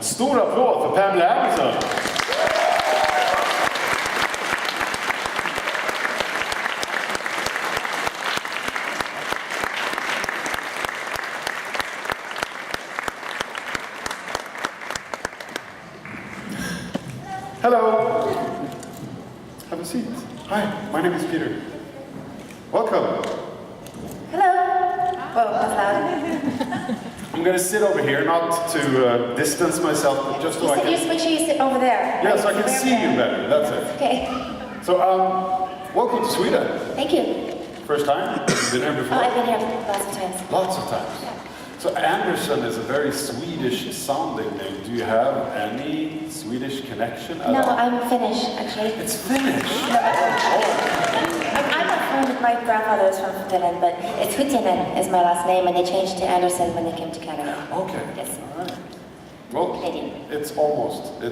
stor applåd för Pamela Anderson. Hello. Have a seat. Hi, my name is Peter. Welcome. Hello. Whoa, that's loud. I'm going to sit over here, not to distance myself, but just so I can... Make sure you sit over there. Yeah, so I can see you better, that's it. Okay. So, welcome to Sweden. Thank you. First time? Have you been here before? Oh, I've been here lots of times. Lots of times. So Anderson is a very Swedish sounding name. Do you have any Swedish connection at No, all? I'm Finnish, actually. It's Finnish? I'm not from, my grandfather was from Finland, but it's Huitinen is my last name, and they changed to Anderson when they came to Canada. Okay. Yes. All right. Well, Canadian. it's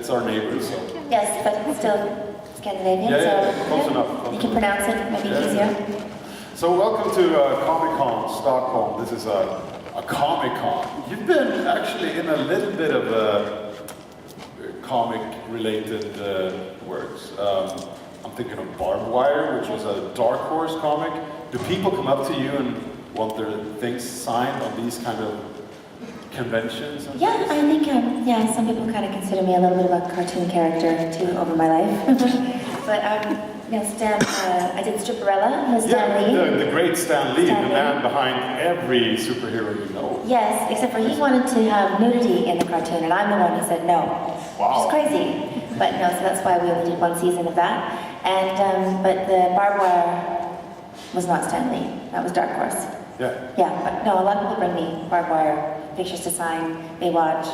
our neighbors, so. Yes, but still Scandinavian, Yeah, so close enough. you can pronounce it, maybe easier. So welcome to Comic Con Stockholm. This is a Comic Con. You've been actually in a little bit of comic-related works. I'm thinking of Barbed Wire, which was a Dark Horse comic. Do people come up to you and want their things signed on these kind of conventions? And Yeah, I think, some people kind of consider me a little bit of a cartoon character too over my life. But Stan, I did Stripperella with Stan Lee. The great Stan Lee, Stan the Lee. man behind every superhero you know. Yes, except for he wanted to have nudity in the cartoon, and I'm the one who said no. Wow. Which is crazy. But no, so that's why we only did one season of that. And but the Barbed Wire was not Stan Lee. That was Dark Horse. Yeah. Yeah, but no, a lot of people bring me Barbed Wire pictures to sign. Baywatch.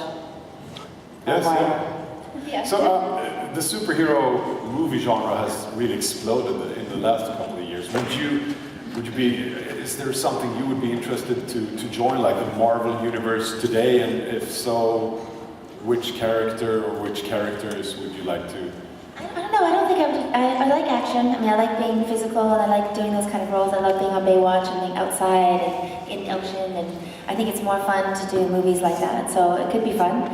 Yes, Barbed Wire. yeah. Yeah. So the superhero movie genre has really exploded in the last couple of years. Is there something you would be interested to join, like the Marvel universe today? And if so, which character or which characters would you like to? I don't know, I don't think I would. I like action. I mean, I like being physical and I like doing those kind of roles. I love being on Baywatch and being outside and in the ocean. And I think it's more fun to do movies like that. So it could be fun.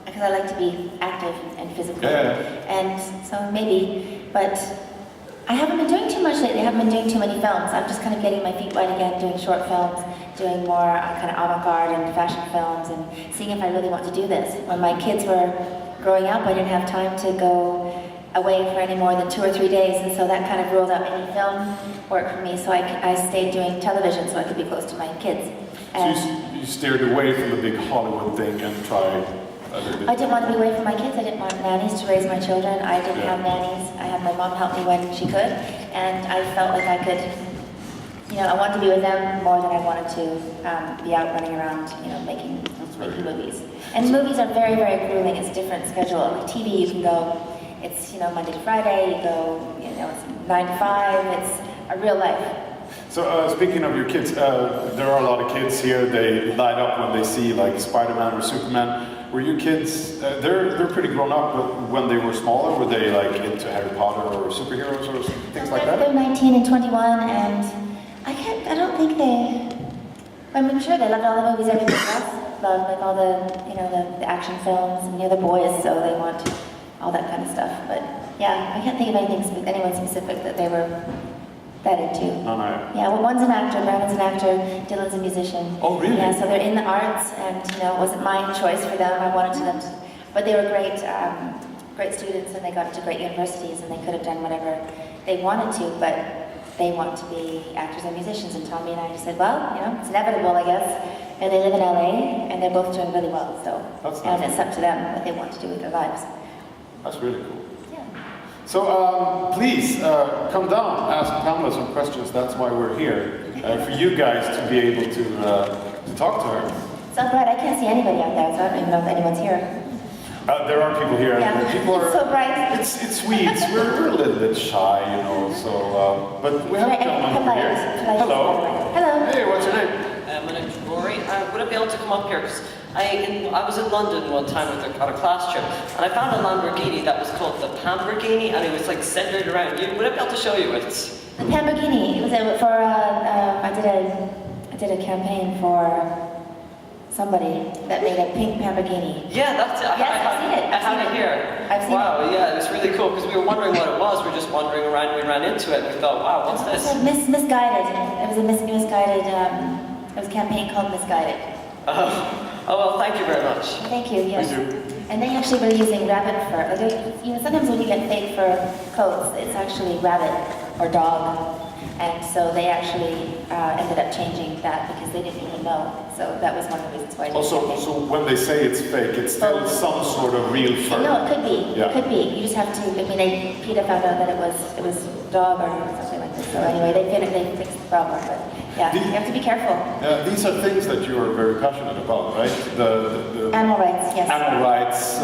Because I like to be active and physical. Yeah. And so maybe, but I haven't been doing too much lately. I haven't been doing too many films. I'm just kind of getting my feet wet again, doing short films, doing more kind of avant-garde and fashion films, and seeing if I really want to do this. When my kids were growing up, I didn't have time to go away for any more than 2 or 3 days, and so that kind of ruled out any film work for me. So I stayed doing television so I could be close to my kids. And So you steered away from the big Hollywood thing and tried. I didn't want to be away from my kids. I didn't want nannies to raise my children. I didn't have nannies. I had my mom help me when she could, and I felt like I could, I wanted to be with them more than I wanted to be out running around, making movies. And movies are very, very grueling. It's a different schedule. Like TV, you can go, it's Monday to Friday. You go, it's 9 to 5. It's a real life. So speaking of your kids, there are a lot of kids here. They light up when they see like Spider-Man or Superman. Were your kids? They're pretty grown up, but when they were smaller, were they like into Harry Potter or superheroes or things like that? They're 19 and 21, and I don't think they. I'm sure they loved all the movies everybody else loved, like all the the action films, and the boys, so they want all that kind of stuff. But yeah, I can't think of anyone specific that they were that into. No. Yeah, well, one's an actor, Brandon's an actor, Dylan's a musician. Oh, really? Yeah, so they're in the arts, and it wasn't my choice for them. I wanted them to, but they were great, great students, and they got into great universities, and they could have done whatever they wanted to, but they want to be actors and musicians. And Tommy and I just said, well, it's inevitable, I guess. And they live in LA, and they're both doing really well. So, That's and nice. it's up to them what they want to do with their lives. That's really cool. Yeah. So please come down, ask Pamela some questions. That's why we're here, for you guys to be able to talk to her. So bright, I can't see anybody out there, so I don't even know if anyone's here. There are people here. Yeah, And people are. it's so bright. It's Swedes. We're a little bit shy, So, but we have a gentleman over here. Hello. Hello. Hey, what's your name? My name's Rory. I wouldn't be able to come up here because I was in London one time on a class trip, and I found a Lamborghini that was called the Pamborghini, and it was like centered around you. Would I be able to show you it? The Lamborghini. It was for I did a campaign for somebody that made a pink Lamborghini. Yeah, that's it. Yes, I've seen it. I have it here. I've seen wow, yeah, it's really cool because we were wondering what it was. We were just wandering around. We ran into it. And we thought, wow, what's this? It's misguided. It was a misguided. It was a campaign called Misguided. Oh well, thank you very much. Thank you. Yes. Thank you. And they actually were using rabbit fur. Like, sometimes when you get fake fur coats, it's actually rabbit or dog. And so they actually ended up changing that because they didn't even know. So that was one of the reasons why. Also, so when they say it's fake, it's still some sort of real fur. No, it could be. Yeah. It could be. You just have to. I mean, PETA found out that it was dog or something like this. So anyway, they fixed the problem. But yeah, you have to be careful. These are things that you are very passionate about, right? The Animal rights. Yes. animal rights.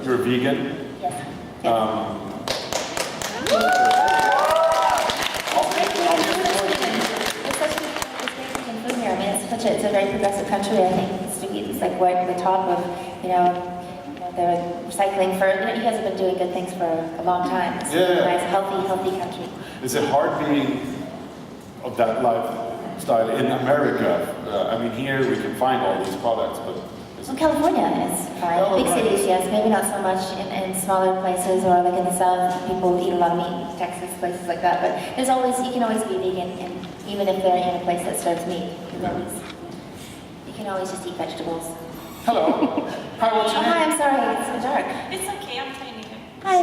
You're vegan. Yes. It's a very progressive country. I think it's like we're at the top of, the recycling for. You guys have been doing good things for a long time. It's a nice, healthy country. Is it hard being of that lifestyle in America? I mean, here we can find all these products, but Well, California is fine. Oh, Big right. cities, yes. Maybe not so much in smaller places or like in the south. People eat a lot of meat. Texas, places like that. But you can always be vegan, and even if they're in a place that serves meat, you can always just eat vegetables. hello. Hi, what's your Oh, hi, name? I'm sorry. It's so dark. It's okay, I'm tiny here. Hi.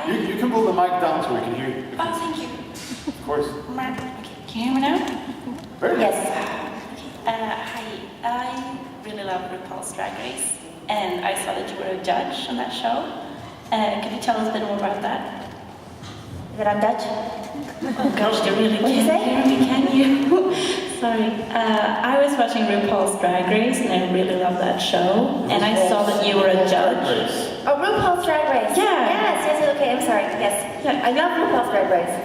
You can pull the mic down so we can hear you. Oh, thank you. Of course. Okay, can you hear me now? Very Yes. Hi, I really love RuPaul's Drag Race, and I saw that you were a judge on that show. Could you tell us a bit more about that? That I'm Dutch. Oh gosh, you really What'd you can't say? hear me, can you? Sorry. I was watching RuPaul's Drag Race, and I really love that show, and I saw that you were a judge. Oh, RuPaul's Drag Race. Yeah. Yes, okay, I'm sorry. Yes. Yeah. I love RuPaul's Drag Race.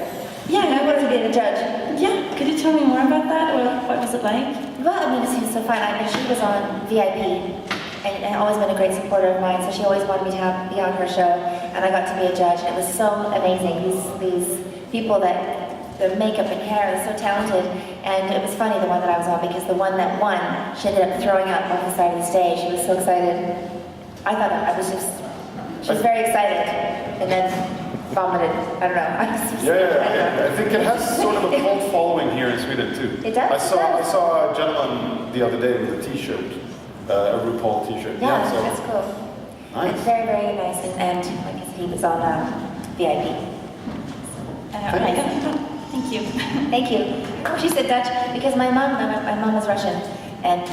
Yeah, I wanted to be a judge. Yeah, could you tell me more about that, or what was it like? Well, I mean, it was so fun. She was on VIP and always been a great supporter of mine, so she always wanted me to be on her show, and I got to be a judge, and it was so amazing. These people that, their makeup and hair is so talented, and it was funny, the one that I was on, because the one that won, she ended up throwing up off the side of the stage. She was so excited. She was very excited, and then vomited. I don't know. I think it has sort of a cult following here in Sweden too. It does? I saw a gentleman the other day with a T-shirt, a RuPaul T-shirt. Yeah, so that's cool. nice. It's very, very nice, and like I said, he was on VIP. Thank you. Thank you. She said Dutch because my mom is Russian, and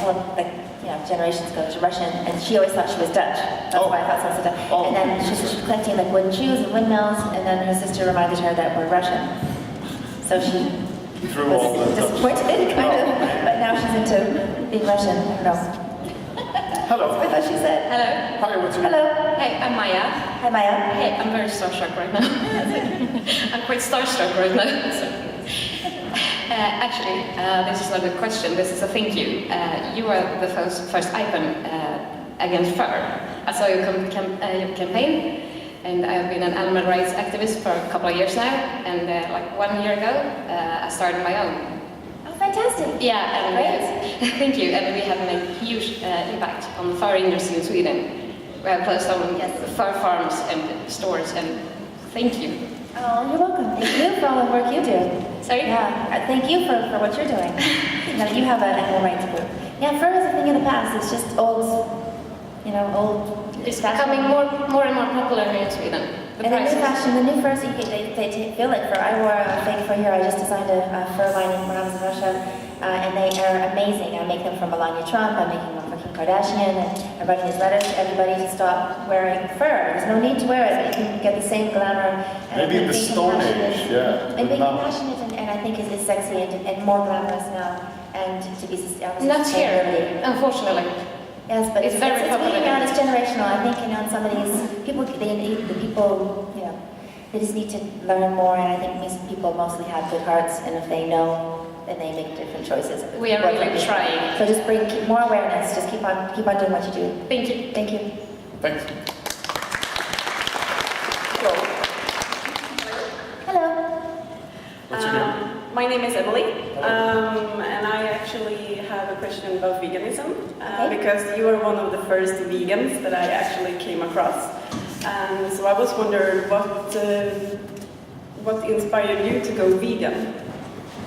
generations ago to Russian, and she always thought she was Dutch. That's why I thought so was Dutch. Oh. And then she was collecting like wooden shoes and windmills, and then her sister reminded her that we're Russian. So she Through all was the disappointed, kind of, but now she's into being Russian. I don't know. Hello. I thought she said. Hello. Hi, what's your name? Hello. Hey, I'm Maya. Hi, Maya. Hey, I'm very starstruck right now. I'm quite starstruck right now. So. Actually, this is not a question, this is a thank you. You are the first icon against fur. I saw your campaign, and I have been an animal rights activist for a couple of years now, and like 1 year ago, I started my own. Oh, fantastic. Yeah, and Great. thank you, and we have made huge impact on the fur industry in Sweden. We have closed down fur farms and stores, and thank you. Oh, you're welcome. Thank you for all the work you do. Sorry? Yeah, thank you for what you're doing. You have an animal rights group. Yeah, fur is a thing in the past. It's just old. It's becoming more and more popular here in Sweden. And the new fashion, the new furs, they feel like fur. I wore a fake fur here. I just designed a fur lining when I was in Russia, and they are amazing. I make them for Melania Trump. I'm making them for Kim Kardashian, and I'm writing these letters to everybody to stop wearing fur. There's no need to wear it. You can get the same glamour. And Maybe in the being Stone compassionate- Age, yeah. And being Now- compassionate and I think is sexy and more glamorous now. And to be Not here, unfortunately. Yes, but It's very popular. moving on. It's generational. I think in some of these people, they just need to learn more. And I think these people mostly have good hearts, and if they know, then they make different choices. We are really trying. So just keep more awareness. Just keep on doing what you do. Thank you. Thank you. Thanks. Hello. What's your name? My name is Emily, and I actually have a question about veganism, because you were one of the first vegans that I actually came across. And so I was wondering what inspired you to go vegan?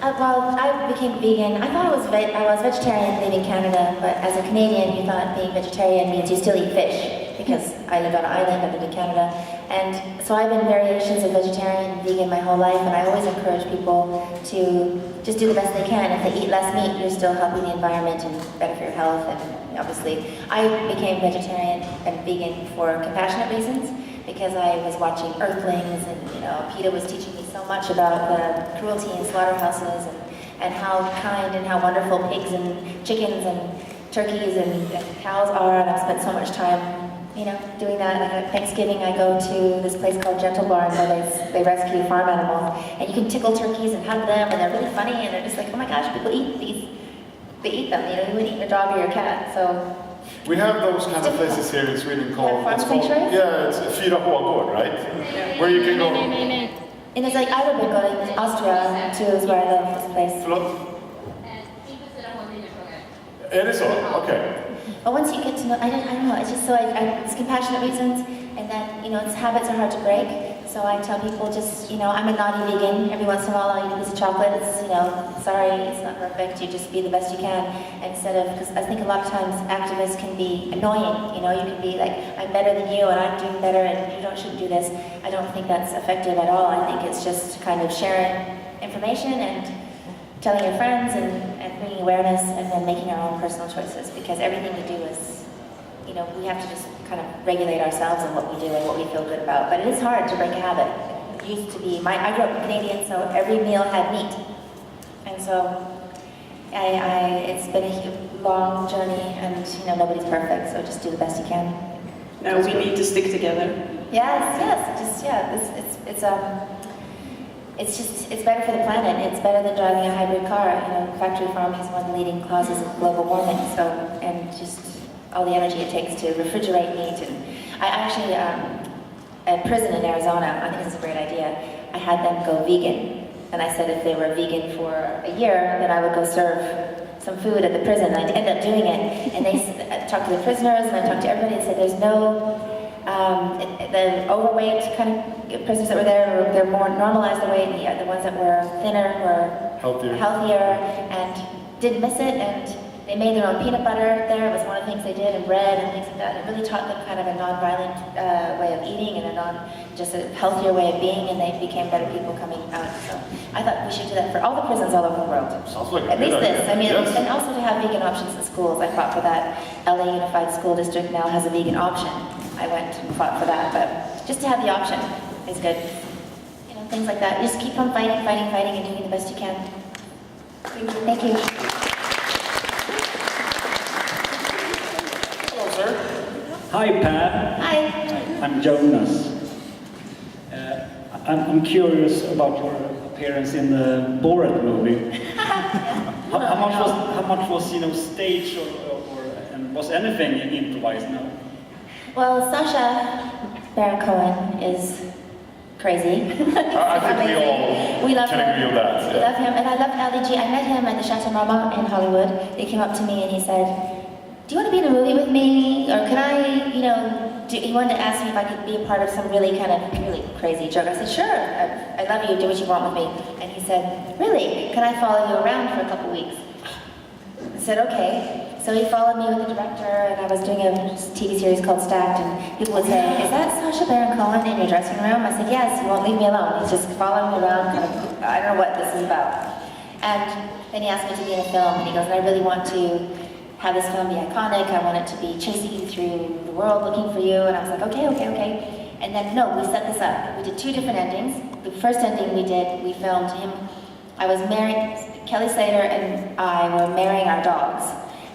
Well, I became vegan. I thought I was vegetarian leaving Canada, but as a Canadian, you thought being vegetarian means you still eat fish, because I lived on an island, I lived in Canada. And so I've been variations of vegetarian and vegan my whole life, and I always encourage people to just do the best they can. If they eat less meat, you're still helping the environment and better for your health. And obviously, I became vegetarian and vegan for compassionate reasons, because I was watching Earthlings, and PETA was teaching me so much about the cruelty in slaughterhouses and how kind and how wonderful pigs and chickens and turkeys and cows are, and I've spent so much time doing that. Like at Thanksgiving, I go to this place called Gentle Barn where they rescue farm animals, and you can tickle turkeys and hug them, and they're really funny, and they're just like, oh my gosh, people eat these. They eat them, you wouldn't eat your dog or your cat, so. We have those kind of places here in Sweden called, farm sanctuaries? Yeah, it's Fyra Hågård, right? Yeah. Where you can go. And it's like Arabicko in Austria too, is where I love this place. Förlåt? Är det så? Okay. But once you get to know, I don't know, it's just so it's compassionate reasons, and then, it's habits are hard to break. So I tell people just, I'm a naughty vegan. Every once in a while I'll eat a piece of chocolate. It's, sorry, it's not perfect. You just be the best you can. Instead of, because I think a lot of times activists can be annoying. You can be like, I'm better than you and I'm doing better and you shouldn't do this. I don't think that's effective at all. I think it's just kind of sharing information and telling your friends and bringing awareness, and then making our own personal choices, because everything we do is, we have to just kind of regulate ourselves and what we do and what we feel good about. But it is hard to break a habit. It used to be, I grew up Canadian, so every meal had meat. And so it's been a long journey, and nobody's perfect, so just do the best you can. No, we need to stick together. Yes, it's better for the planet. It's better than driving a hybrid car. Factory farming is one of the leading causes of global warming. So, and just all the energy it takes to refrigerate meat. And I actually, at prison in Arizona, I think this is a great idea. I had them go vegan, and I said if they were vegan for a year, then I would go serve some food at the prison. I ended up doing it, and I talked to the prisoners, and I talked to everybody, and said there's no. The overweight kind of prisoners that were there, they're more normalized the weight. The ones that were thinner were healthier and didn't miss it. And they made their own peanut butter there. It was one of the things they did, and bread and things like that. It really taught them kind of a non-violent way of eating and just a healthier way of being, and they became better people coming out. So I thought we should do that for all the prisons all over the world. Sounds like at least this. Yes. And also to have vegan options in schools. I fought for that. LA Unified School District now has a vegan option. I went and fought for that, but just to have the option is good. Things like that. Just keep on fighting, and doing the best you can. Thank you. Hello, sir. Hi, Pat. Hi. I'm Jonas. I'm curious about your appearance in the Borat movie. How much was staged and was anything improvised now? Well, Sacha Baron Cohen is crazy. I think we love can agree on that. We love him, and I love Ali G. I met him at the Chateau Marmont in Hollywood. He came up to me and he said, do you want to be in a movie with me? Or can I, he wanted to ask me if I could be a part of some really crazy joke. I said, sure, I love you, do what you want with me. And he said, really? Can I follow you around for a couple weeks? I said, okay. So he followed me with the director, and I was doing a TV series called Stacked, and people would say, is that Sacha Baron Cohen in your dressing room? I said, yes, he won't leave me alone. He's just following me around, I don't know what this is about. And then he asked me to be in a film, and he goes, and I really want to have this film be iconic. I want it to be chasing you through the world, looking for you. And I was like, okay. And then, no, we set this up. We did two different endings. The first ending we filmed him. I was married, Kelly Slater and I were marrying our dogs.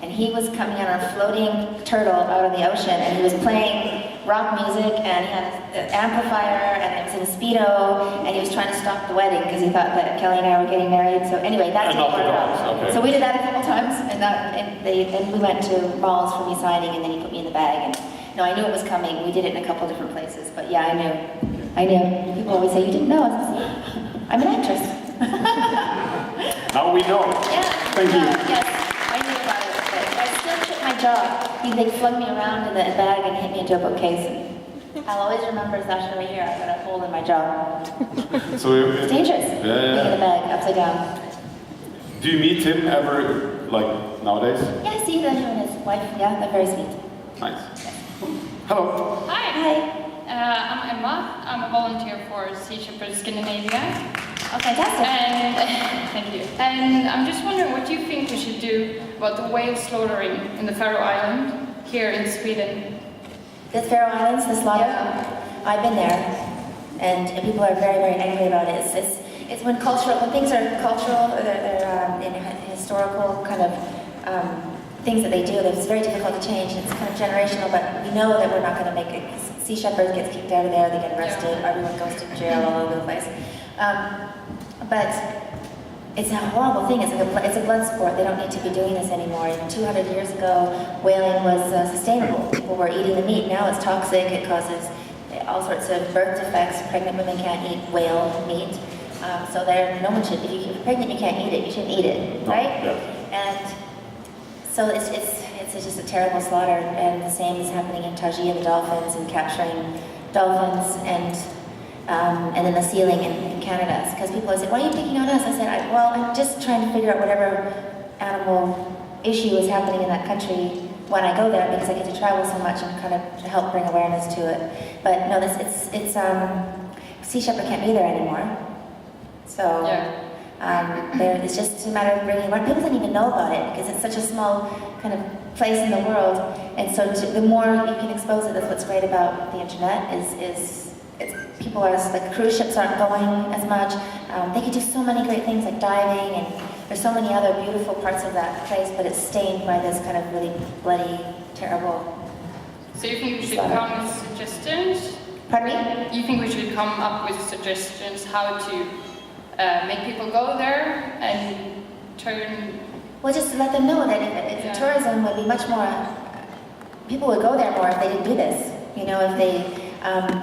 And he was coming on a floating turtle out of the ocean, and he was playing rock music, and he had an amplifier, and it was in a Speedo, and he was trying to stop the wedding because he thought that Kelly and I were getting married. So anyway, that didn't work out. Okay. So we did that a couple times, and then we went to malls for me signing, and then he put me in the bag. And no, I knew it was coming. We did it in a couple different places, but yeah, I knew. People always say, you didn't know. I'm an actress. Now we know. Yeah. Thank you. Yes, I knew about it. But I still took my jaw. They flung me around in the bag and hit me into a bookcase. And I'll always remember Sasha right here. I got a hole in my jaw. So It's dangerous. Yeah. Being in the bag, upside down. Do you meet him ever, like nowadays? Yeah, I see him and his wife. Yeah, they're very sweet. Nice. Hello. Hi. Hi. I'm Emma. I'm a volunteer for Sea Shepherd Scandinavia. Oh, fantastic. And thank you. And I'm just wondering what you think we should do about the whale slaughtering in the Faroe Island here in Sweden. The Faroe Islands, the slaughter. Yeah. I've been there, and people are very, very angry about it. It's when things are cultural, or they're in historical kind of things that they do. It's very difficult to change. It's kind of generational, but we know that we're not going to make it. Sea Shepherd gets kicked out of there, they get arrested, everyone goes to jail all over the place. But it's a horrible thing. It's a blood sport. They don't need to be doing this anymore. Even 200 years ago, whaling was sustainable. People were eating the meat. Now it's toxic. It causes all sorts of birth defects. Pregnant women can't eat whale meat. So no one should. If you're pregnant, you can't eat it. You shouldn't eat it, right? Yeah. And so it's just a terrible slaughter. And the same is happening in Taji and the dolphins, and capturing dolphins and then the sealing in Canada. Because people say, why are you picking on us? I said, I'm just trying to figure out whatever animal issue is happening in that country when I go there, because I get to travel so much and kind of help bring awareness to it. But no, Sea Shepherd can't be there anymore. So it's just a matter of bringing awareness. People don't even know about it because it's such a small kind of place in the world. And so the more you can expose it, that's what's great about the internet people are, like, cruise ships aren't going as much. They can do so many great things like diving, and there's so many other beautiful parts of that place, but it's stained by this kind of really bloody, terrible. So you think we should come with suggestions? Pardon me? You think we should come up with suggestions how to make people go there and turn... Well, just to let them know that if tourism would be much more, people would go there more if they didn't do this. You know, if they,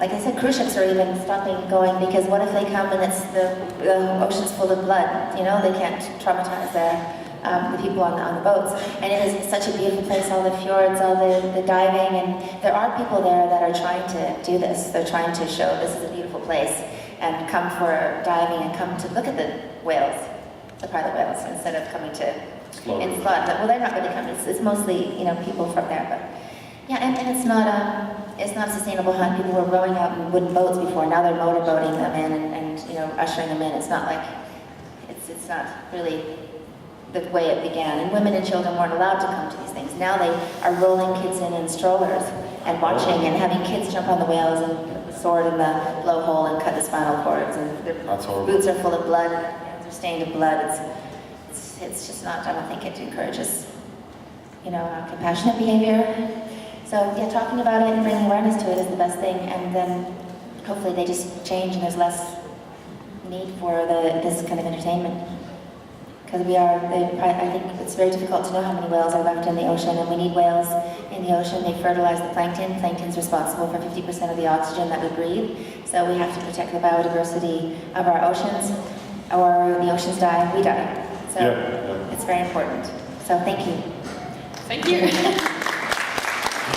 like I said, cruise ships are even stopping going, because what if they come and it's the ocean's full of blood? You know, they can't traumatize the people on the boats. And it is such a beautiful place, all the fjords, all the diving, and there are people there that are trying to do this. They're trying to show this is a beautiful place, and come for diving and come to look at the whales, the pilot whales, instead of coming to in flood. But, well, they're not really coming. It's mostly, you know, people from there. But yeah, and it's not a sustainable hunt. People were rowing out in wooden boats before. Now they're motorboating them in and you know, ushering them in. It's not like it's not really the way it began. And women and children weren't allowed to come to these things. Now they are rolling kids in strollers and watching and having kids jump on the whales and put the sword in the blowhole and cut the spinal cords. And their boots are full of blood. Hands are stained with blood. It's just not. I don't think it encourages, you know, compassionate behavior. So yeah, talking about it and bringing awareness to it is the best thing, and then hopefully they just change and there's less need for this kind of entertainment. Because I think it's very difficult to know how many whales are left in the ocean, and we need whales in the ocean. They fertilize the plankton. Plankton's responsible for 50% of the oxygen that we breathe. So we have to protect the biodiversity of our oceans, or the oceans die, we die. So it's very important. So thank you. Thank you.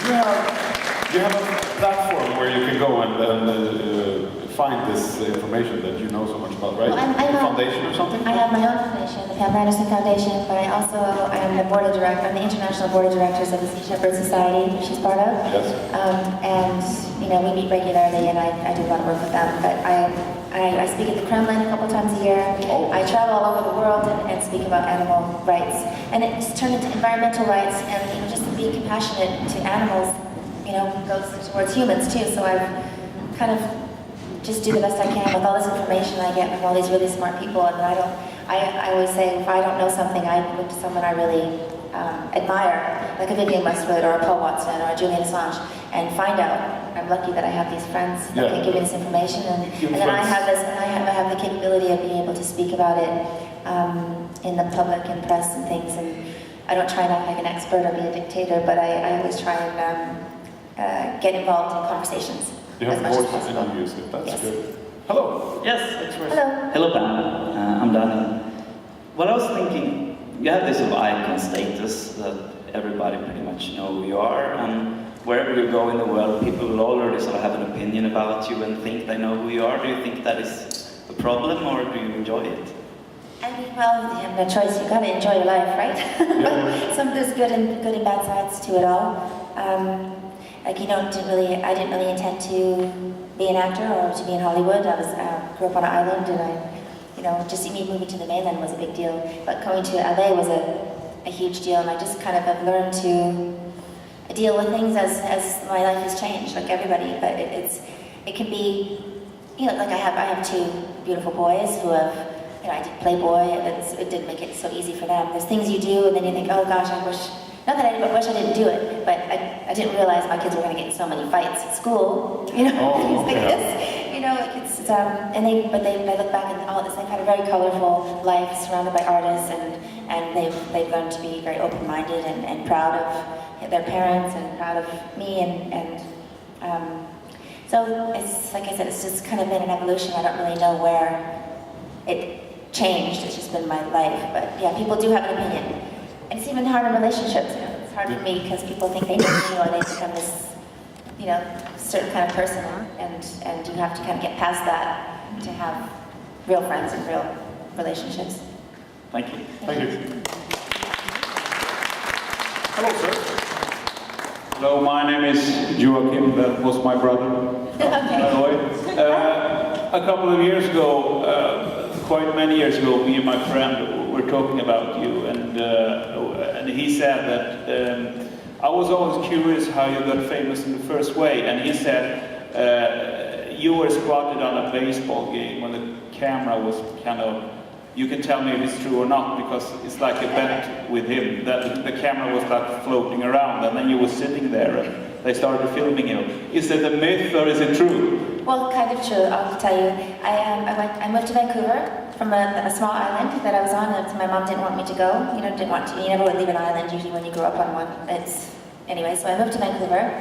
You have a platform where you can go and find this information that you know so much about, right? Well, I'm a foundation or something? I have my own foundation, the Pamela Anderson Foundation, but I am the board of directors. I'm the international board of directors of the Sea Shepherd Society, which she's part of. Yes. And you know, we meet regularly, and I do a lot of work with them. But I speak at the Kremlin a couple times a year. Oh. I travel all over the world and speak about animal rights, and it just turned into environmental rights, and you know, just being compassionate to animals, you know, goes towards humans too. So I've kind of just do the best I can with all this information I get from all these really smart people. And I always say, if I don't know something, I look to someone I really admire, like a Vivian Westwood or a Paul Watson or a Julian Assange, and find out. I'm lucky that I have these friends that can give me this information, and then I have the capability of being able to speak about it in the public and press and things. And I don't try and act like an expert or be a dictator, but I always try and get involved in conversations. You have a voice and you use it. That's good. Hello. Yes, that's right. Hello. Hello, Pam. I'm Daniel. Well, I was thinking, you have this sort of icon status that everybody pretty much know who you are, and wherever you go in the world, people will already sort of have an opinion about you and think they know who you are. Do you think that is a problem, or do you enjoy it? I mean, well, you have no choice. You gotta enjoy your life, right? But there's good and bad sides to it all. Like I didn't really intend to be an actor or to be in Hollywood. I grew up on an island, and just me moving to the mainland was a big deal. But coming to LA was a huge deal, and I just kind of have learned to deal with things as my life has changed, like everybody. But it can be, like I have two beautiful boys who have. I did Playboy, it didn't make it so easy for them. There's things you do, and then you think, oh gosh, I wish I didn't do it, but I didn't realize my kids were going to get in so many fights at school, things like this, I look back and they've had a very colorful life, surrounded by artists, and they've learned to be very open-minded and proud of their parents and proud of me, and so it's, like I said, it's just kind of been an evolution. I don't really know where it changed. It's just been my life. But yeah, people do have an opinion. And it's even hard in relationships. It's hard for me because people think they know me, or they think I'm this, certain kind of person. And you have to kind of get past that to have real friends and real relationships. Thank you. Thank you. Hello, sir. Hello, my name is Joachim. That was my brother. By the way. A couple of years ago, quite many years ago, me and my friend were talking about you, and he said that I was always curious how you got famous in the first way, and he said you were spotted on a baseball game when the camera was kind of, you can tell me if it's true or not, because it's like a bet with him, that the camera was like floating around, and then you were sitting there and they started filming you. Is it a myth or is it true? Well, kind of true. I'll tell you. I moved to Vancouver from a small island that I was on. My mom didn't want me to go. Didn't want to. You never would leave an island usually when you grew up on one. Anyway. So I moved to Vancouver,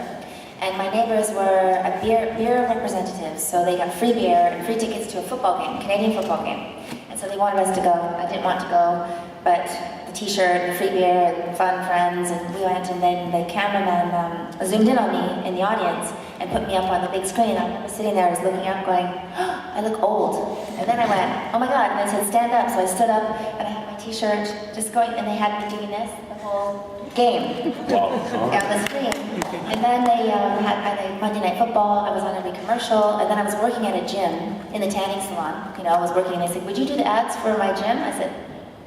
and my neighbors were beer representatives. So they got free beer and free tickets to a football game, Canadian football game. And so they wanted us to go. I didn't want to go, but the T-shirt and free beer and fun friends, and we went. And then the cameraman zoomed in on me in the audience and put me up on the big screen. I remember sitting there, just looking up, going, oh, I look old. And then I went, oh my God, and they said, stand up. So I stood up, and I had my T-shirt just going, and they had me doing this the whole game on the screen. And then they had Monday Night Football. I was on every commercial, and then I was working at a gym in the tanning salon. I was working, and they said, would you do the ads for my gym? I said,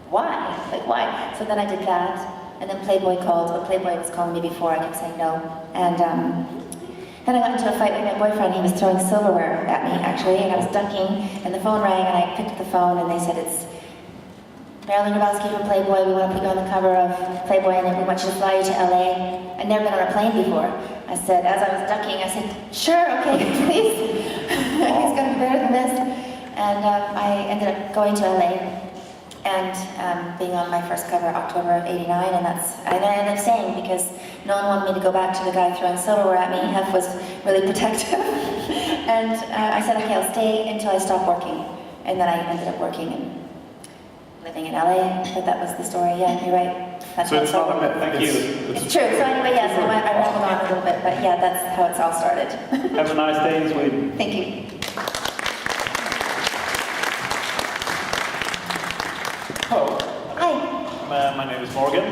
why? Like, why? So then I did that, and then Playboy called, but Playboy was calling me before. I kept saying no. And then I got into a fight with my boyfriend. He was throwing silverware at me, actually, and I was ducking, and the phone rang, and I picked up the phone, and they said, it's Marilyn Grabowski from Playboy. We want to put you on the cover of Playboy, and then we want you to fly you to LA. I'd never been on a plane before. I said, as I was ducking, I said, sure, okay, please. He's going to be better than this. And I ended up going to LA and being on my first cover, October of '89, and then I ended up staying because no one wanted me to go back to the guy throwing silverware at me. Hef was really protective. And I said, okay, I'll stay until I stop working. And then I ended up working and living in LA, but that was the story. Yeah, you're right. That's so it's not a myth. Thank you. It's true. So anyway, yes, I rambled on a little bit, but yeah, that's how it's all started. Have a nice day in Sweden. Thank you. Hello. Hi. My name is Morgan,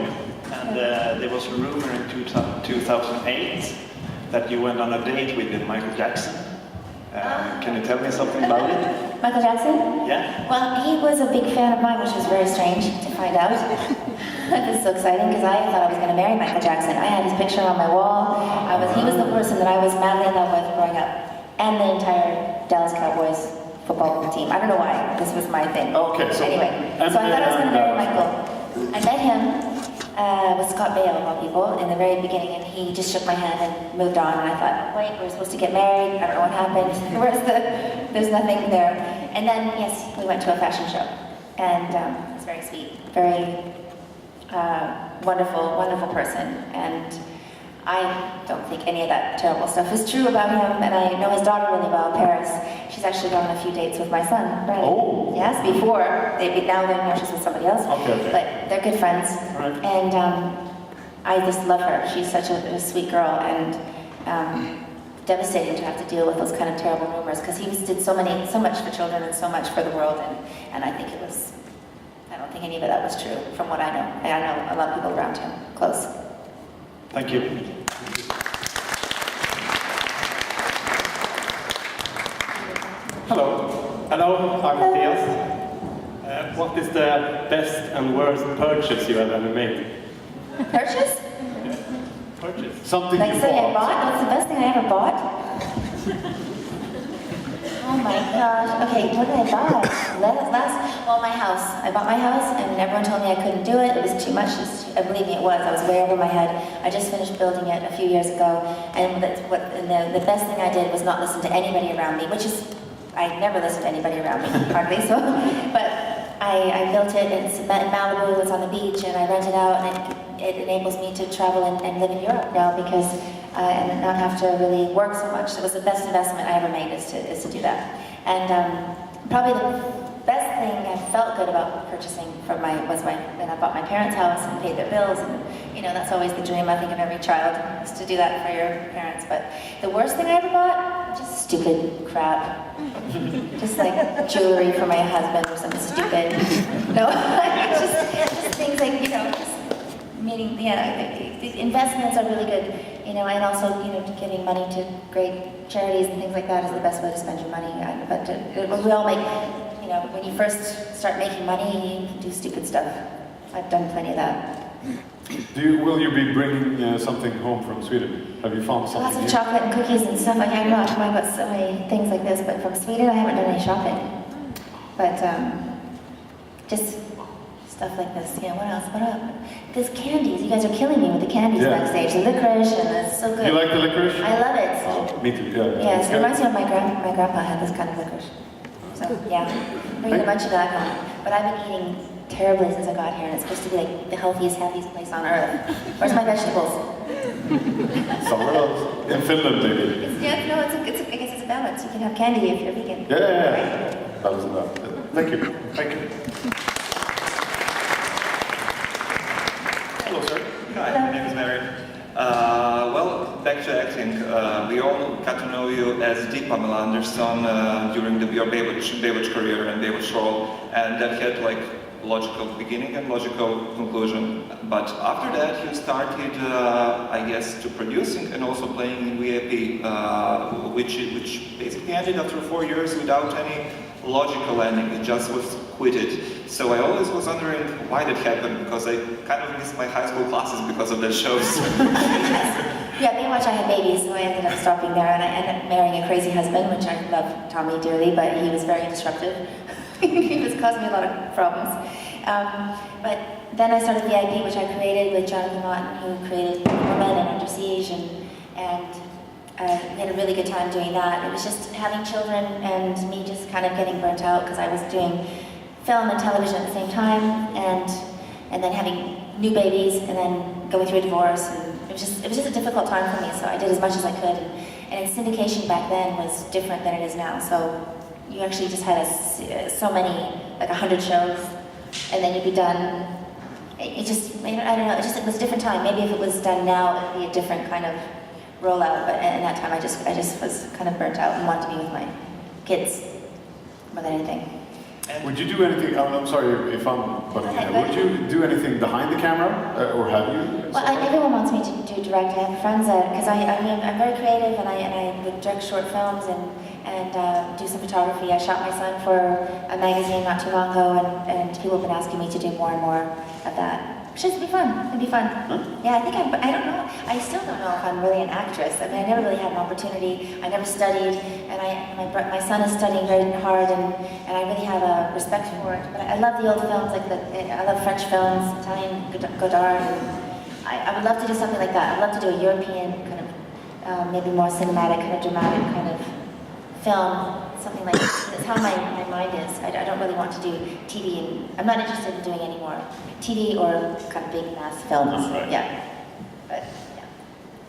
and there was a rumor in 2008 that you went on a date with Michael Jackson. Can you tell me something about it? Michael Jackson? Yeah. Well, he was a big fan of mine, which was very strange to find out. This is so exciting because I thought I was going to marry Michael Jackson. I had his picture on my wall. He was the person that I was madly in love with growing up, and the entire Dallas Cowboys football team. I don't know why. This was my thing. Okay, so anyway, so I thought I was going to marry Michael. I met him with Scott Baio, of all people, in the very beginning, and he just shook my hand and moved on. And I thought, wait, we're supposed to get married. I don't know what happened. There's nothing there. And then, yes, we went to a fashion show, and it was very sweet, very wonderful person. And I don't think any of that terrible stuff is true about him, and I know his daughter really well, Paris. She's actually gone on a few dates with my son, Brandon. Oh. Yes, before. Now she's with somebody else. Okay. But they're good friends. Right. And I just love her. She's such a sweet girl, and devastating to have to deal with those kind of terrible rumors, because he did so much for children and so much for the world, and I think I don't think any of that was true from what I know. And I know a lot of people around him, close. Thank you. Hello. Hello, I'm Matthias. What is the best and worst purchase you have ever made? Purchase? Purchase. Something Like you something I bought. bought? What's the best thing I ever bought? Oh my gosh. Okay, what did I buy? Well, my house. I bought my house, and everyone told me I couldn't do it. It was too much. Believe me, it was. I was way over my head. I just finished building it a few years ago, and the best thing I did was not listen to anybody around me, which is, I never listen to anybody around me, hardly. So, but I built it, and it's in Malibu. It's on the beach, and I rent it out, and it enables me to travel and live in Europe now, because and not have to really work so much. It was the best investment I ever made is to do that. And probably the best thing I felt good about purchasing was when I bought my parents' house and paid their bills, and that's always the dream, I think, of every child, is to do that for your parents. But the worst thing I ever bought, just stupid crap. Just like jewelry for my husband or something stupid. No, just things like, meaning, the investments are really good, and also, giving money to great charities and things like that is the best way to spend your money. But we all make, when you first start making money, you can do stupid stuff. I've done plenty of that. Will you be bringing something home from Sweden? Have you found something Lots of new? chocolate and cookies and stuff. Like, I'm not talking about so many things like this, but from Sweden I haven't done any shopping. But just stuff like this. What else? What up? There's candies. You guys are killing me with the candies backstage. The licorice, and it's so good. You like the licorice? I love it. Me too, yeah. Yes, it reminds me of my grandpa had this kind of licorice. So, yeah, bringing a bunch of that home. But I've been eating terribly since I got here, and it's supposed to be like the healthiest, happiest place on earth. Where's my vegetables? Somewhere else. In Finland, maybe. I guess it's a balance. You can have candy if you're vegan. Yeah. Right? Balance enough. Thank you. Hello, sir. Hi, my name is Mary. Well, back to acting. We all got to know you as the Pamela Anderson during your Baywatch career and Baywatch role, and that had logical beginning and logical conclusion. But after that, you started, I guess, to producing and also playing in VIP, which basically ended after 4 years without any logical ending. It just was quitted. So I always was wondering why that happened, because I kind of missed my high school classes because of that shows. Yeah, Baywatch, I had babies, so I ended up stopping there, and I ended up marrying a crazy husband, which I love Tommy dearly, but he was very disruptive. He was causing me a lot of problems. But then I started VIP, which I created with Jonathan Lawton, who created Woman and Under Siege, and we had a really good time doing that. It was just having children and me just kind of getting burnt out, because I was doing film and television at the same time, and then having new babies, and then going through a divorce, and it was just a difficult time for me. So I did as much as I could, and syndication back then was different than it is now. So you actually just had so many, like 100 shows, and then you'd be done. It just, I don't know, it was a different time. Maybe if it was done now, it would be a different kind of rollout. But in that time, I just was kind of burnt out and wanted to be with my kids more than anything. Would you do anything? I'm sorry if I'm butting in. Would you do anything behind the camera, or have you? Well, everyone wants me to do direct. I have friends because I'm very creative, and I would direct short films and do some photography. I shot my son for a magazine not too long ago, and people have been asking me to do more and more of that. Should be fun. It'd be fun. Huh? Yeah, I think I don't know. I still don't know if I'm really an actress. I mean, I never really had an opportunity. I never studied, and my son is studying very hard, and I really have a respect for it. But I love the old films, I love French films, Italian Godard. I would love to do something like that. I'd love to do a European kind of, maybe more cinematic, kind of dramatic kind of film. Something like that. That's how my mind is. I don't really want to do TV, and I'm not interested in doing any more TV or kind of big mass films. Right. Yeah. But, yeah.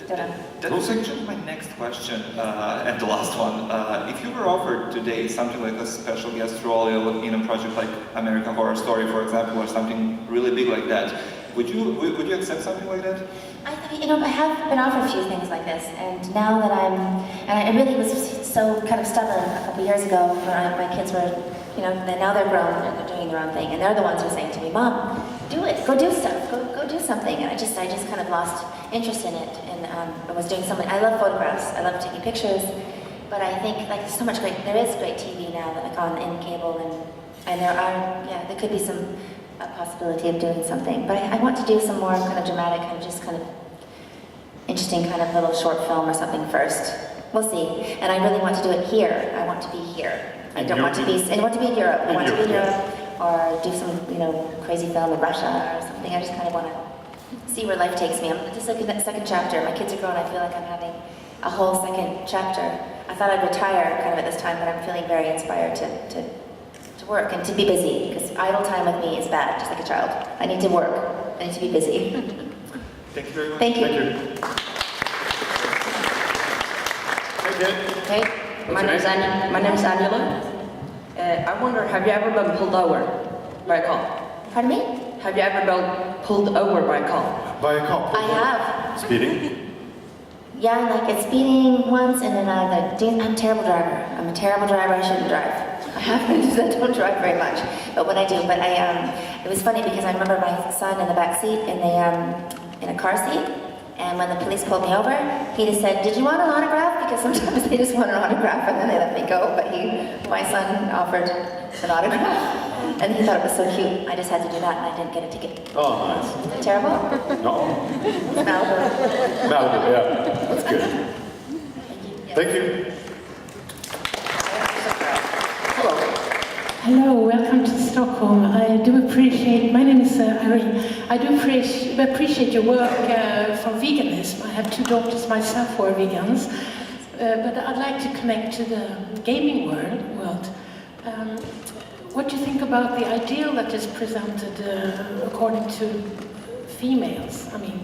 Don't know. That was actually my next question, and the last one. If you were offered today something like a special guest role in a project like American Horror Story, for example, or something really big like that, would you accept something like that? I have been offered a few things like this, and now that and I really was so kind of stubborn a couple years ago when my kids were, now they're grown and they're doing their own thing, and they're the ones who are saying to me, Mom, do it, go do stuff, go do something, and I just kind of lost interest in it, and I was doing something. I love photographs, I love taking pictures, but I think like there's so much there is great TV now, like in cable, and there could be some possibility of doing something, but I want to do some more kind of dramatic, kind of interesting kind of little short film or something first. We'll see. And I really want to do it here. I want to be here. I want to be in Europe. I want to be in Europe, or do some crazy film in Russia or something. I just kind of want to see where life takes me. I'm just like in that second chapter. My kids are grown. I feel like I'm having a whole second chapter. I thought I'd retire kind of at this time, but I'm feeling very inspired to work and to be busy, because idle time with me is bad, just like a child. I need to work. I need to be busy. Thank you very much. Thank you. Hey, my name is Angela. I wonder, have you ever been pulled over by a cop? Pardon me? Have you ever been pulled over by a cop? By a cop? I have. Speeding? Yeah, like it's speeding once, and then I'm a terrible driver. I'm a terrible driver. I shouldn't drive. I don't drive very much, but when I do, it was funny because I remember my son in the back seat in a car seat, and when the police pulled me over, he just said, "Did you want an autograph?" Because sometimes they just want an autograph and then they let me go. But my son offered an autograph, and he thought it was so cute. I just had to do that, and I didn't get a ticket. Oh, nice. Is that terrible? No. Malibu. Malibu, yeah. That's good. Thank you. Hello, welcome to Stockholm. I do appreciate, my name is Irene. I do appreciate your work for veganism. I have 2 daughters myself who are vegans, but I'd like to connect to the gaming world. What do you think about the ideal that is presented according to females? I mean,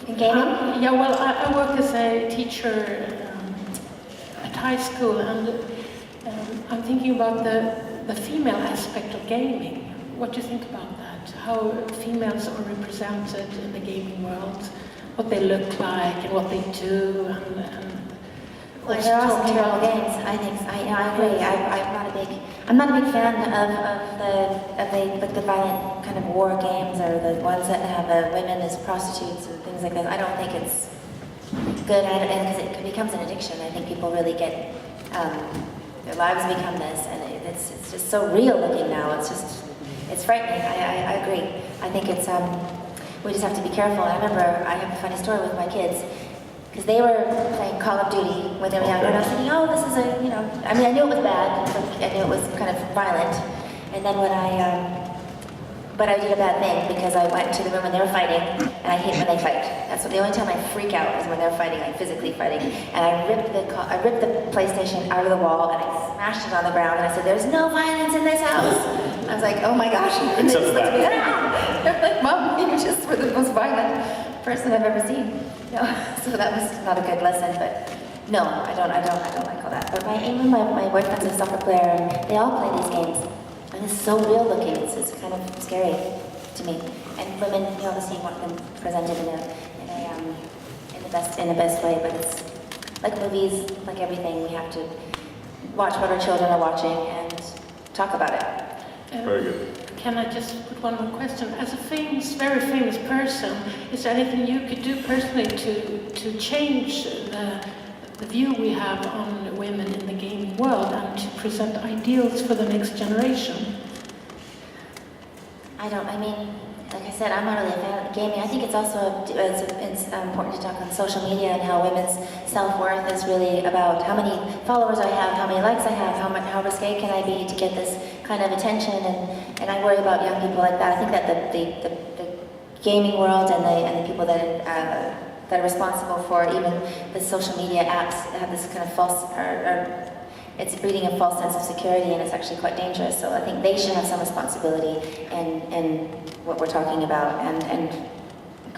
in gaming? Yeah, well, I work as a teacher at high school, and I'm thinking about the female aspect of gaming. What do you think about that? How females are represented in the gaming world, what they look like and what they do, well, there are some terrible games. I think I agree. I'm not a big fan of the violent kind of war games, or the ones that have women as prostitutes and things like that. I don't think it's good, and because it becomes an addiction. I think people really get their lives become this, and it's just so real looking now. It's frightening. I agree. I think it's we just have to be careful. I remember I have a funny story with my kids, because they were playing Call of Duty when they were younger, and I was thinking, oh, this is I mean, I knew it was bad, I knew it was kind of violent, and then when but I did a bad thing, because I went to the room when they were fighting, and I hate when they fight. That's the only time I freak out is when they're fighting, like physically fighting. And I ripped the PlayStation out of the wall, and I smashed it on the ground, and I said, "There's no violence in this house." I was like, "Oh my gosh!" And they just looked at me, they're like, "Mom, you just were the most violent person I've ever seen." So that was not a good lesson, but no, I don't like all that. But my boyfriend's a soccer player, and they all play these games. And it's so real looking, it's kind of scary to me. And women, you obviously want them presented in the best way, but it's like movies, like everything, we have to watch what our children are watching and talk about it. Very good. Can I just put one more question? As a very famous person, is there anything you could do personally to change the view we have on women in the gaming world and to present ideals for the next generation? Like I said, I'm not really a fan of gaming. I think it's also it's important to talk on social media and how women's self-worth is really about how many followers I have, how many likes I have, how risque can I be to get this kind of attention, and I worry about young people like that. I think that the gaming world and the people that are responsible for even the social media apps have this kind of false, it's breeding a false sense of security, and it's actually quite dangerous. So I think they should have some responsibility in what we're talking about, and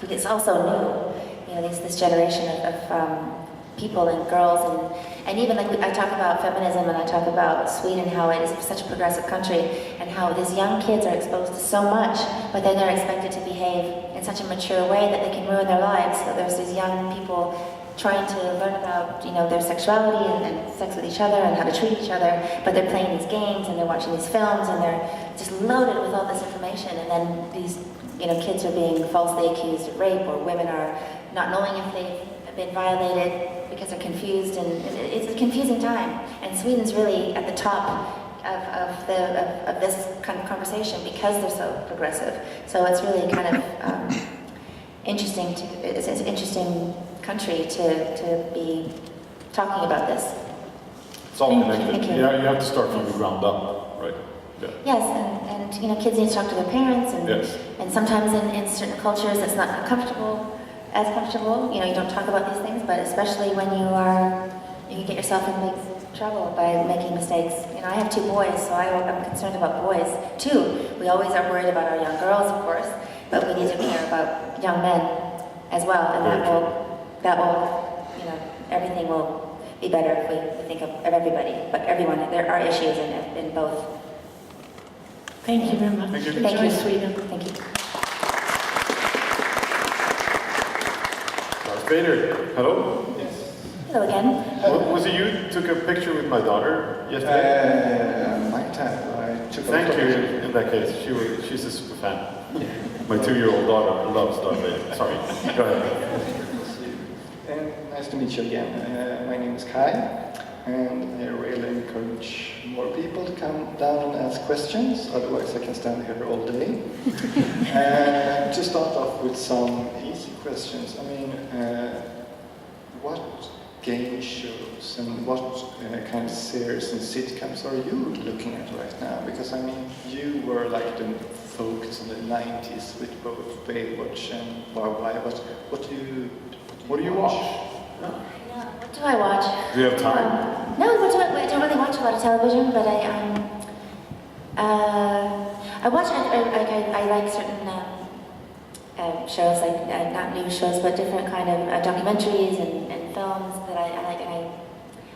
it's also new. this generation of people and girls, and even like I talk about feminism and I talk about Sweden, how it is such a progressive country, and how these young kids are exposed to so much, but then they're expected to behave in such a mature way that they can ruin their lives. So there's these young people trying to learn about, their sexuality and sex with each other and how to treat each other, but they're playing these games and they're watching these films and they're just loaded with all this information, and then these, kids are being falsely accused of rape, or women are not knowing if they've been violated because they're confused, and it's a confusing time. And Sweden's really at the top of this kind of conversation because they're so progressive. So it's really kind of interesting it's an interesting country to be talking about this. It's all connected. Thank you. Yeah, you have to start from the ground up, right? Yeah. Yes, and kids need to talk to their parents, and sometimes in certain cultures it's not as comfortable. You don't talk about these things, but especially when you can get yourself in big trouble by making mistakes. I have 2 boys, so I'm concerned about boys too. We always are worried about our young girls, of course, but we need to care about young men as well, and that will, everything will be better if we think of everybody, but everyone. There are issues in both. Thank you very much. Thank you. Thank Enjoy you. Sweden. Thank you. Vader, hello? Yes. Hello again. Was it you who took a picture with my daughter yesterday? Might have. I took a Thank photo. you in that case. She's a super fan. My 2-year-old daughter loves Darth Vader. Sorry. Go ahead. Nice to meet you again. My name is Kai, and I really encourage more people to come down and ask questions, otherwise I can stand here all day. To start off with some easy questions, what game shows and what kind of series and sitcoms are you looking at right now? Because you were like the focus in the 90s with both Baywatch and Barbie. What do you watch? Yeah, what do I watch? Do you have time? No, I don't really watch a lot of television, but I watch. I like certain shows, like not news shows, but different kind of documentaries and films that I like. And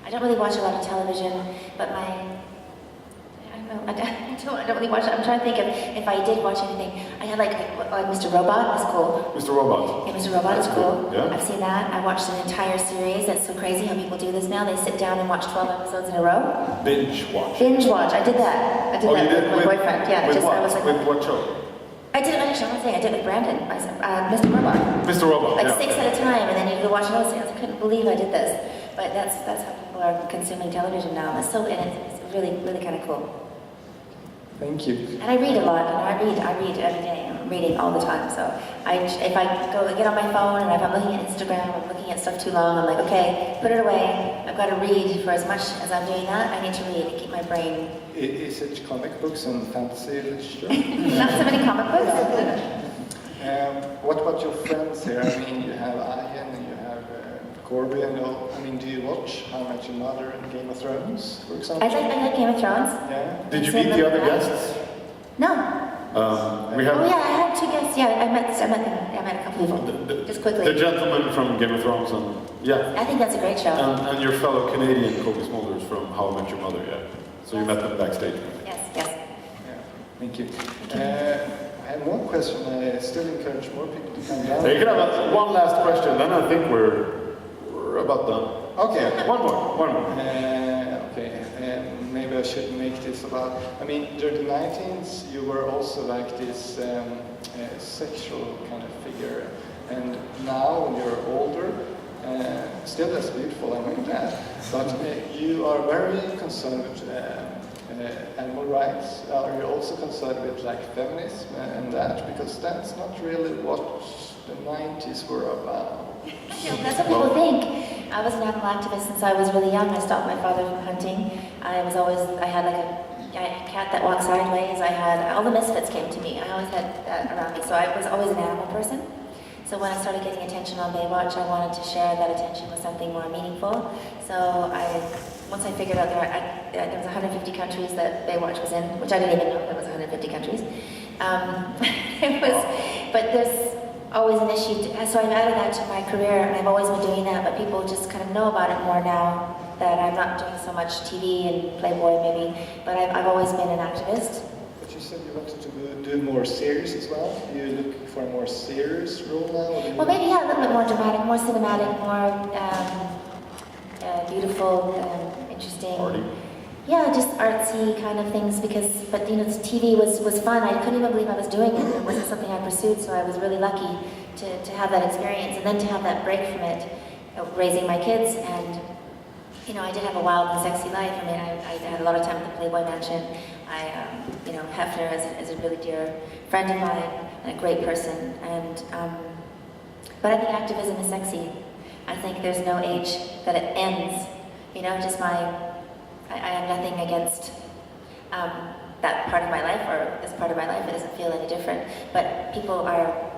I don't really watch a lot of television, but I don't really watch it. I'm trying to think of if I did watch anything. I had like Mr. Robot was cool. Mr. Robot. Yeah, Mr. Robot is cool. Yeah. I've seen that. I watched an entire series. That's so crazy how people do this now. They sit down and watch 12 episodes in a row. Binge watch. Binge watch. I did that. I did that with my boyfriend. Yeah. With what? I was like, With what show? I did it. Actually, I'm saying I did it with Brandon. Mr. Robot. Mr. Robot. Like yeah. 6 at a time, and then you go watch those things. I couldn't believe I did this. But that's how people are consuming television now. It's really really kind of cool. Thank you. And I read a lot. I read every day. I'm reading all the time. So if I go get on my phone and if I'm looking at Instagram, I'm looking at stuff too long, I'm like, okay, put it away. I've got to read for as much as I'm doing that. I need to read and keep my brain. Is it comic books and fantasy literature? Not so many comic books. What about your friends here? You have Ian and you have Corby and all. Do you watch How I Met Your Mother and Game of Thrones, for example? I like Game of Thrones. Yeah. Did you meet the other guests? No. We have. Oh yeah, I had 2 guests. Yeah, I met them. I met a couple people. Just quickly. The gentleman from Game of Thrones, and yeah. I think that's a great show. And your fellow Canadian Kobe Smulders from How I Met Your Mother, yeah. So you met them backstage. Yes. Yeah. Thank you. I have one question. I still encourage more people to come down. You can have one last question, then I think we're about done. Okay. One more. Okay. Maybe I should make this about. During the 19s, you were also like this sexual kind of figure, and now when you're older, still as beautiful, that. But you are very concerned with animal rights. Are you also concerned with like feminism and that? Because that's not really what the 90s were about. That's what people think. I was an animal activist since I was really young. I stopped my father from hunting. I had like a cat that walked sideways. I had, all the misfits came to me. I always had that around me. So I was always an animal person. So when I started getting attention on Baywatch, I wanted to share that attention with something more meaningful. So once I figured out there was 150 countries that Baywatch was in, which I didn't even know there was 150 countries. But always an issue. So I've added that to my career, and I've always been doing that, but people just kind of know about it more now that I'm not doing so much TV and Playboy maybe, but I've always been an activist. But you said you wanted to do more serious as well. Do you look for a more serious role now? Well, maybe yeah, a little bit more dramatic, more cinematic, more beautiful, interesting. Party. Yeah, just artsy kind of things but you know, TV was fun. I couldn't even believe I was doing it. It wasn't something I pursued, so I was really lucky to have that experience and then to have that break from it, raising my kids. And, you know, I did have a wild and sexy life. I mean, I had a lot of time at the Playboy Mansion. You know, Hefner is a really dear friend of mine and a great person. And, but I think activism is sexy. I think there's no age that it ends. You know, just I have nothing against that part of my life, or this part of my life. It doesn't feel any different. But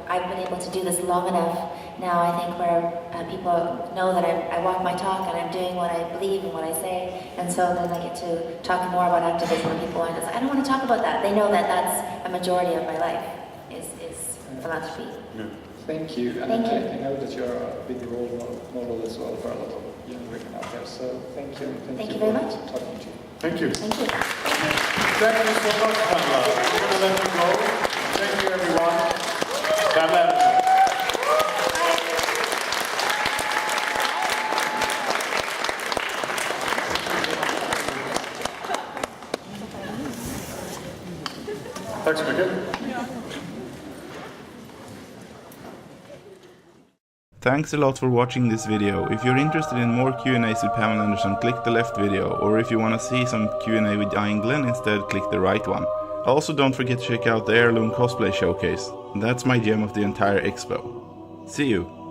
I've been able to do this long enough now, I think, where people know that I walk my talk and I'm doing what I believe and what I say. And so then I get to talk more about activism, and people are just like, I don't want to talk about that. They know that that's a majority of my life is philanthropy. Yeah. Thank you. And Thank you. I know that you're a big role model as well for a lot of young women out there. So thank you. And Thank you very much. for talking to you. Thank you. Thank you. Thank you so much, Pamela. We're going to let you go. Thank you, everyone. Pamela Anderson. Tack så mycket. Thanks a lot for watching this video. If you're interested in more Q&As with Pamela Anderson, click the left video, or if you want to see some Q&A with Ian Glenn instead, click the right one. Also, don't forget to check out the Heirloom Cosplay Showcase. That's my gem of the entire expo. See you!